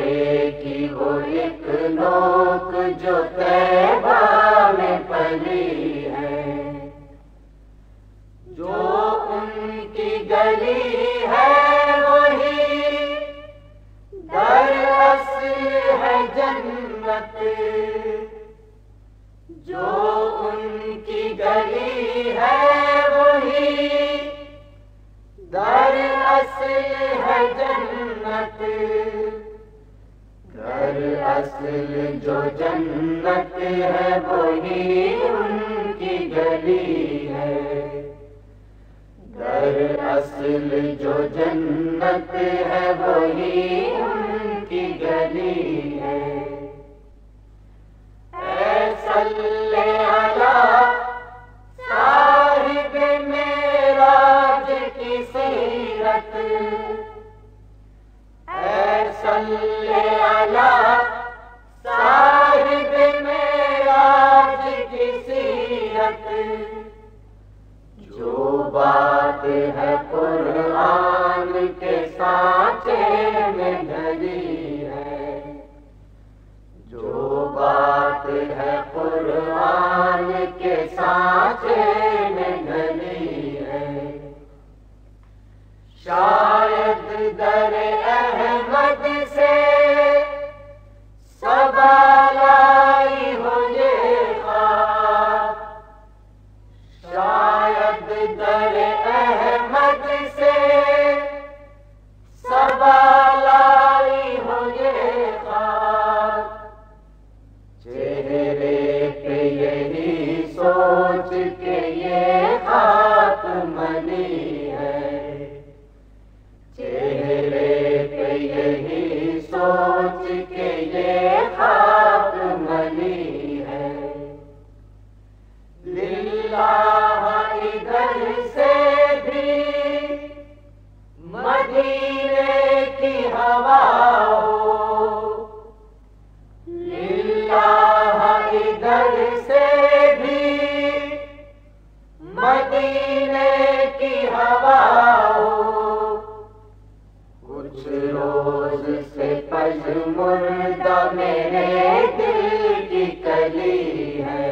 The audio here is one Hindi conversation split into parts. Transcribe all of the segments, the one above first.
कांटे की वो एक नोक जो तैबा में पली है, जो उनकी गली है वही दरअसल है जन्नत। जो उनकी गली है वही दरअसल है जन्नत। दरअसल जो जन्नत है वही उनकी गली है। दरअसल जो जन्नत है वही उनकी गली है। ऐ सल्ले अला साहिब मेराज की सीरत, ऐ सल्ले अला साहिब मेराज की सीरत। जो बात है कुरान के सांचे में ढली है, जो बात है कुरान के सांचे में ढली है। शायद दरे अहमद से सवालाई हो ये ख्वाब, शायद दरे अहमद से सवालाई हो ये ख्वाब। चेहरे पे यही सोच के ये खाक मली है, चेहरे पे यही सोच के ये खाक मली है। लिल्लाह इधर से भी मदीने की हवा हो, लिल्लाह इधर से भी मदीने की हवा हो। कुछ रोज से पजमुर्दा मेरे दिल की कली है,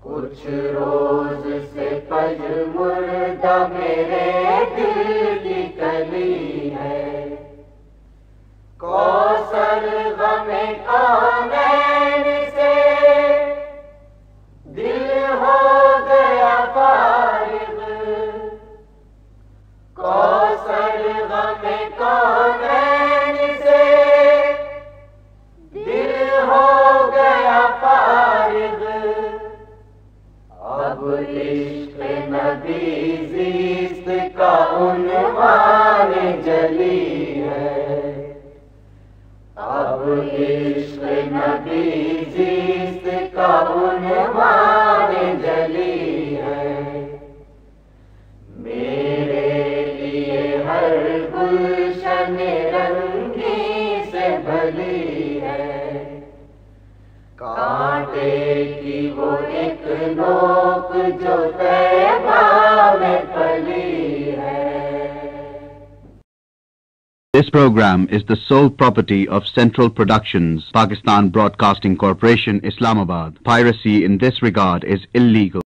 कुछ रोज से पजमुर्दा मेरे दिल की कली है। कौसर गमे कौनैन से दिल हो गया फारिग, कौसर गमे कौनैन से दिल हो गया फारिग। अब इश्क नबी ज़ीस्त का उन्वान जली है, अब इश्क नबी ज़ीस्त का उन्वान जली है। मेरे लिए हर गुलशन रंगी से भली है, कांटे की वो एक नोक जो तैबा में पली है। This program is the sole property of Central Productions, Pakistan Broadcasting Corporation, Islamabad. Piracy in this regard is illegal.